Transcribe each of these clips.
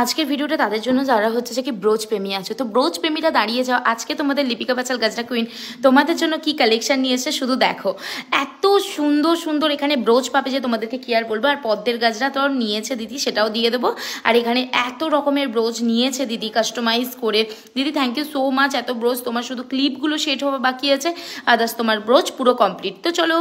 আজকের ভিডিওটা তাদের জন্য যারা হচ্ছে যে কি ব্রোচ প্রেমী আছে। তো ব্রোচ প্রেমীরা দাঁড়িয়ে যাও, আজকে তোমাদের লিপিকা বাচাল গাজরা কুইন তোমাদের জন্য কি কালেকশন নিয়ে এসে শুধু দেখো। এত সুন্দর সুন্দর এখানে ব্রোচ পাবে যে তোমাদেরকে কি আর বলবো। আর পদ্মের গাজরা তো নিয়েছে দিদি, সেটাও দিয়ে দেবো। আর এখানে এত রকমের ব্রোচ নিয়েছে দিদি কাস্টমাইজ করে। দিদি থ্যাংক ইউ সো মাচ। এত ব্রোচ তোমার শুধু ক্লিপগুলো সেট হওয়া বাকি আছে, আদার্স তোমার ব্রোচ পুরো কমপ্লিট। তো চলো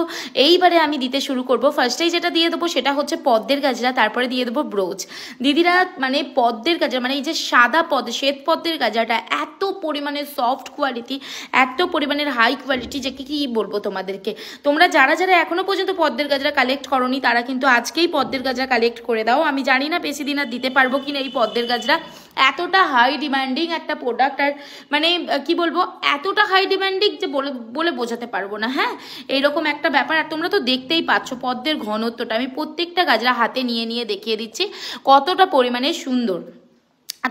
এইবারে আমি দিতে শুরু করবো। ফার্স্টেই যেটা দিয়ে দেবো সেটা হচ্ছে পদ্মের গাজরা, তারপরে দিয়ে দেবো ব্রোচ। দিদিরা মানে পদ্মের গাজরা মানে এই যে সাদা শ্বেত পদ্মের গাজরাটা এত পরিমাণে সফট কোয়ালিটি, এত পরিমাণের হাই কোয়ালিটি যে কি বলবো তোমাদেরকে। তোমরা যারা যারা এখনো পর্যন্ত পদ্মের গাজরা কালেক্ট করোনি তারা কিন্তু আজকেই পদ্মের গাজরা কালেক্ট করে দাও। আমি জানি না বেশি দিন আর দিতে পারবো কিনা এই পদ্মের গাজরা। এতটা হাই ডিমান্ডিং একটা প্রোডাক্ট, আর মানে কি বলবো এতটা হাই ডিমান্ডিং যে বলে বোঝাতে পারবো না। হ্যাঁ, এইরকম একটা ব্যাপার। আর তোমরা তো দেখতেই পাচ্ছ পদ্মের ঘনত্বটা, আমি প্রত্যেকটা গাজরা হাতে নিয়ে নিয়ে দেখিয়ে দিচ্ছি কতটা পরিমাণে সুন্দর।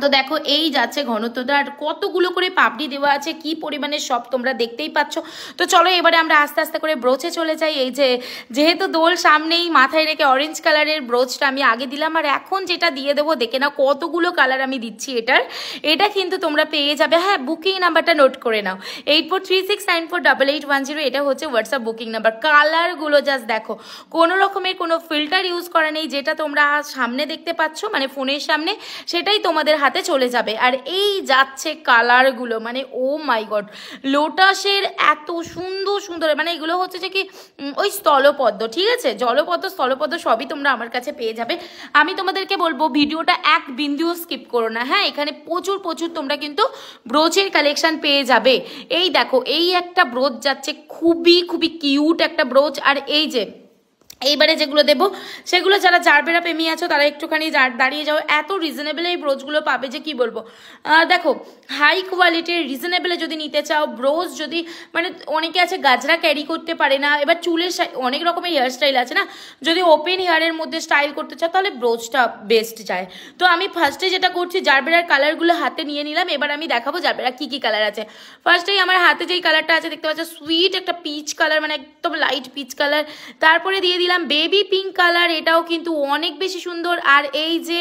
তো দেখো এই যাচ্ছে ঘনত্বটা, আর কতগুলো করে পাপড়ি দেওয়া আছে, কি পরিমাণে সব তোমরা দেখতেই পাচ্ছ। তো চলো এবারে আমরা আস্তে আস্তে করে ব্রোচে চলে যাই। এই যে যেহেতু দোল সামনেই, মাথায় রেখে অরেঞ্জ কালারের ব্রোচটা আমি আগে দিলাম, আর এখন যেটা দিয়ে দেবো দেখে না কতগুলো কালার আমি দিচ্ছি এটা কিন্তু তোমরা পেয়ে যাবে। হ্যাঁ, বুকিং নাম্বারটা নোট করে নাও 8436948810। এটা হচ্ছে হোয়াটসঅ্যাপ বুকিং নাম্বার। কালারগুলো জাস্ট দেখো, কোনো রকমের কোনো ফিল্টার ইউজ করা নেই। যেটা তোমরা সামনে দেখতে পাচ্ছ মানে ফোনের সামনে, সেটাই তোমাদের হাতে চলে যাবে। আর এই যাচ্ছে কালারগুলো, মানে ও মাই গড, লোটাসের এত সুন্দর সুন্দর, মানে এগুলো হচ্ছে যে কি ওই স্থলপদ্ম, ঠিক আছে, জলপদ্ম স্থলপদ্ম সবই তোমরা আমার কাছে পেয়ে যাবে। আমি তোমাদেরকে বলবো ভিডিওটা এক বিন্দুও স্কিপ করো না। হ্যাঁ, এখানে প্রচুর প্রচুর তোমরা কিন্তু ব্রোচের কালেকশন পেয়ে যাবে। এই দেখো এই একটা ব্রোচ যাচ্ছে, খুবই খুবই কিউট একটা ব্রোচ। আর এই যে এইবারে যেগুলো দেবো সেগুলো যারা জারবেরা প্রেমী আছো তারা একটুখানি দাঁড়িয়ে যাও। এত রিজনেবল এই ব্রোচগুলো পাবে যে কি বলবো। দেখো হাই কোয়ালিটির রিজনেবলে যদি নিতে চাও ব্রোচ, যদি মানে অনেকে আছে গাজরা ক্যারি করতে পারে না, এবার চুলের অনেক রকমের হেয়ার স্টাইল আছে না, যদি ওপেন হেয়ারের মধ্যে স্টাইল করতে চাও তাহলে ব্রোচটা বেস্ট যায়। তো আমি ফার্স্টে যেটা করছি জারবেরার কালারগুলো হাতে নিয়ে নিলাম। এবার আমি দেখাবো জারবেরা কি কি কালার আছে। ফার্স্টেই আমার হাতে যেই কালারটা আছে দেখতে পাচ্ছ, সুইট একটা পিচ কালার, মানে একদম লাইট পিচ কালার। তারপরে দিয়ে দিলাম বেবি পিঙ্ক কালার, এটাও কিন্তু অনেক বেশি সুন্দর। আর এই যে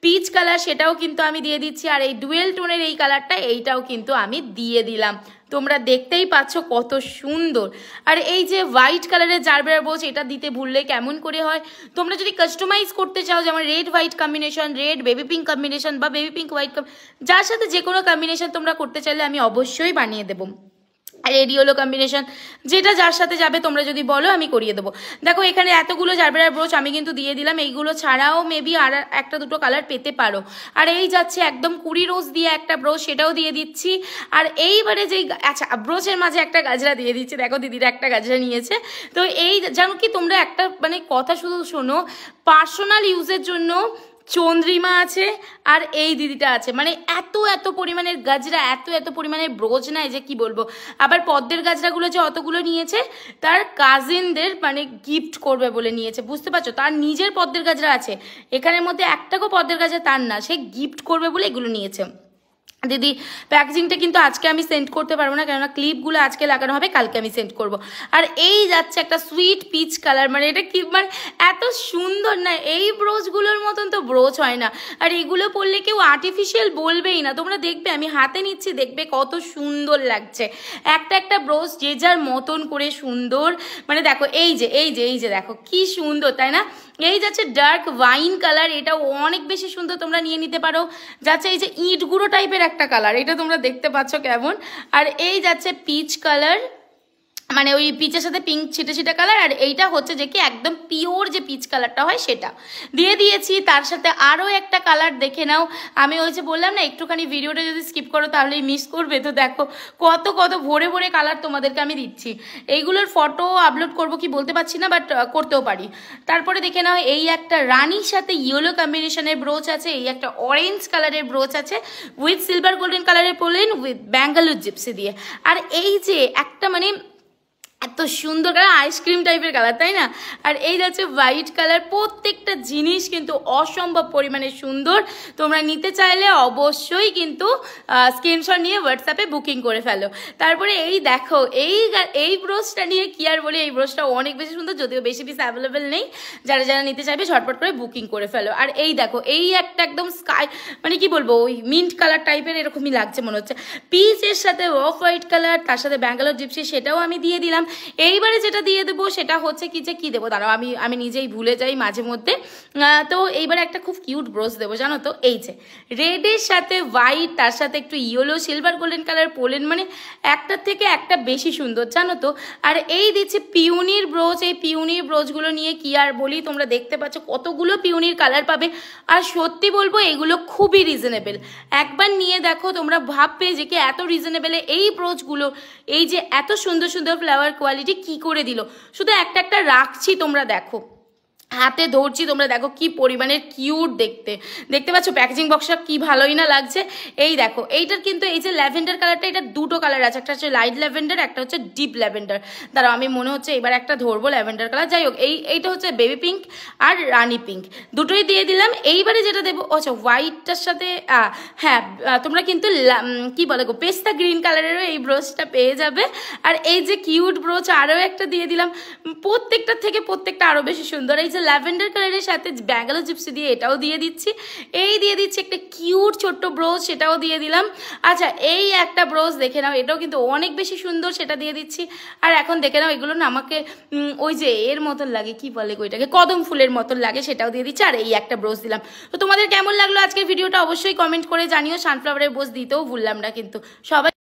পিচ কালার সেটাও কিন্তু আমি দিয়ে দিচ্ছি। আর এই ডুয়েল টোনের এই কালারটা, এইটাও কিন্তু আমি দিয়ে দিলাম। তোমরা দেখতেই পাচ্ছ কত সুন্দর। আর এই যে হোয়াইট কালারের জারবেরা ব্রোচ, এটা দিতে ভুললে কেমন করে হয়। তোমরা যদি কাস্টমাইজ করতে চাও, যেমন red white combination, red baby pink combination, বা বেবি পিঙ্ক হোয়াইট, যার সাথে যে কোনো কম্বিনেশন তোমরা করতে চাইলে আমি অবশ্যই বানিয়ে দেবো। আর রেড ইয়েলো কম্বিনেশন, যেটা যার সাথে যাবে তোমরা যদি বলো আমি করিয়ে দেবো। দেখো এখানে এতগুলো জারবেরার ব্রোচ আমি কিন্তু দিয়ে দিলাম। এইগুলো ছাড়াও মেবি আর একটা দুটো কালার পেতে পারো। আর এই যাচ্ছে একদম 20 রোজ দিয়ে একটা ব্রোচ, সেটাও দিয়ে দিচ্ছি। আর এইবারে যেই আচ্ছা ব্রোচের মাঝে একটা গাজরা দিয়ে দিচ্ছি। দেখো দিদিরা একটা গাজরা নিয়েছে। তো এই জানো কি, তোমরা একটা মানে কথা শুধু শোনো, পার্সোনাল ইউজের জন্য চন্দ্রিমা আছে আর এই দিদিটা আছে, মানে এত এত পরিমাণের গাজরা, এত এত পরিমাণের ব্রোচ নাই যে কি বলবো। আবার পদ্মের গাজরাগুলো যে অতগুলো নিয়েছে তার কাজিনদের মানে গিফট করবে বলে নিয়েছে, বুঝতে পারছো। তার নিজের পদ্মের গাজরা আছে, এখানের মধ্যে একটাকেও পদ্মের গাজরা তার না, সে গিফট করবে বলে এগুলো নিয়েছে। দিদি প্যাকেজিংটা কিন্তু আজকে আমি সেন্ড করতে পারবো না, কেননা ক্লিপগুলো আজকে লাগানো হবে, কালকে আমি সেন্ড করব। আর এই যাচ্ছে একটা সুইট পিচ কালার, মানে এটা কি মানে এত সুন্দর না, এই ব্রোচগুলোর মতন তো ব্রোচ হয় না। আর এগুলো পরলে কেউ আর্টিফিশিয়াল বলবেই না। তোমরা দেখবে আমি হাতে নিচ্ছি, দেখবে কত সুন্দর লাগছে একটা একটা ব্রোচ, যে যার মতন করে সুন্দর। মানে দেখো এই যে এই যে এই যে দেখো কি সুন্দর, তাই না। এই যাচ্ছে ডার্ক ওয়াইন কালার, এটাও অনেক বেশি সুন্দর, তোমরা নিয়ে নিতে পারো। যাচ্ছে এই যে ইট গুঁড়ো টাইপের একটা কালার, এটা তোমরা দেখতে পাচ্ছ কেমন। আর এই যাচ্ছে পিচ কালার, মানে ওই পিচের সাথে পিঙ্ক ছিটে ছিটে কালার। আর এইটা হচ্ছে যে কি একদম পিওর যে পিচ কালারটা হয় সেটা দিয়ে দিয়েছি। তার সাথে আরও একটা কালার দেখে নাও। আমি ওই যে বললাম না একটুখানি ভিডিওটা যদি স্কিপ করো তাহলেই মিস করবে। তো দেখো কত কত ভরে ভরে কালার তোমাদেরকে আমি দিচ্ছি। এইগুলোর ফটো আপলোড করব কি বলতে পারছি না, বাট করতেও পারি। তারপরে দেখে নাও এই একটা রানির সাথে ইয়েলো কম্বিনেশনের ব্রোচ আছে, এই একটা অরেঞ্জ কালারের ব্রোচ আছে উইথ সিলভার গোল্ডেন কালারের পোলেন উইথ ব্যাঙ্গালোর জিপসি দিয়ে। আর এই যে একটা মানে এত সুন্দর কালার, আইসক্রিম টাইপের কালার, তাই না? আর এই যাচ্ছে হোয়াইট কালার। প্রত্যেকটা জিনিস কিন্তু অসম্ভব পরিমাণে সুন্দর। তোমরা নিতে চাইলে অবশ্যই কিন্তু স্ক্রিনশট নিয়ে হোয়াটসঅ্যাপে বুকিং করে ফেলো। তারপরে এই দেখো, এই ব্রোচটা নিয়ে কি আর বলি, এই ব্রোচটা অনেক বেশি সুন্দর, যদিও বেশি পিস অ্যাভেলেবেল নেই। যারা যারা নিতে চাইবে ঝটপট করে বুকিং করে ফেলো। আর এই দেখো, এই একটা একদম স্কাই, মানে কি বলবো, ওই মিন্ট কালার টাইপের এরকমই লাগছে মনে হচ্ছে। পিচের সাথে অফ হোয়াইট কালার, তার সাথে ব্যাঙ্গালোর জিপসি, সেটাও আমি দিয়ে দিলাম। এইবারে যেটা দিয়ে দেবো সেটা হচ্ছে কি দেবো, দাঁড়াও আমি নিজেই ভুলে যাই মাঝে মধ্যে। তো এইবারে একটা খুব কিউট ব্রোচ দেবো, জানো তো, এই যে রেডের সাথে হোয়াইট, তার সাথে একটু yellow silver golden colour pollen, মানে একটার থেকে একটা বেশি সুন্দর, জানো তো। আর এই দিচ্ছি পিউনির ব্রোচ। এই পিউনির ব্রোচগুলো নিয়ে কি আর বলি, তোমরা দেখতে পাচ্ছ কতগুলো পিউনির কালার পাবে। আর সত্যি বলবো এগুলো খুবই রিজনেবল। একবার নিয়ে দেখো, তোমরা ভাববে যে কি এত রিজনেবলে এই ব্রোচগুলো, এই যে এত সুন্দর সুন্দর ফ্লাওয়ার কোয়ালিটি কি করে দিল। শুধু একটা একটা রাখছি, তোমরা দেখো, হাতে ধরছি, তোমরা দেখো কি পরিমাণের কিউট দেখতে পাচ্ছ। প্যাকেজিং বক্সটা কি ভালোই না লাগছে। এই দেখো, এইটার কিন্তু এই যে ল্যাভেন্ডার কালারটা, এটা দুটো কালার আছে, একটা হচ্ছে লাইট ল্যাভেন্ডার, একটা হচ্ছে ডিপ ল্যাভেন্ডার। দাঁড়াও আমি মনে হচ্ছে এবার একটা ধরবো ল্যাভেন্ডার কালার। যাই হোক, এইটা হচ্ছে বেবি পিঙ্ক আর রানি পিঙ্ক, দুটোই দিয়ে দিলাম। এইবারে যেটা দেবো, আচ্ছা হোয়াইটটার সাথে হ্যাঁ, তোমরা কিন্তু কি বলে গো, পেস্তা গ্রিন কালারেরও এই ব্রোচটা পেয়ে যাবে। আর এই যে কিউট ব্রোচ আরও একটা দিয়ে দিলাম, প্রত্যেকটা থেকে প্রত্যেকটা আরও বেশি সুন্দর। এই যে ল্যাভেন্ডার কালারের সাথে ব্যাঙ্গালোর জিপসি দিয়ে এটাও দিয়ে দিচ্ছি। এই দিয়ে দিচ্ছি একটা কিউট ছোট্ট ব্রোচ, সেটাও দিয়ে দিলাম। আচ্ছা, এই একটা ব্রোচ দেখে নাও, এটাও কিন্তু অনেক বেশি সুন্দর, সেটা দিয়ে দিচ্ছি। আর এখন দেখে নাও, এগুলো না আমাকে ওই যে এর মতন লাগে, কি বলে ওইটাকে, কদম ফুলের মতন লাগে, সেটাও দিয়ে দিচ্ছি। আর এই একটা ব্রোচ দিলাম। তো তোমাদের কেমন লাগলো আজকের ভিডিওটা অবশ্যই কমেন্ট করে জানিও। সানফ্লাওয়ারের ব্রোচ দিতেও ভুললাম না কিন্তু। সবাই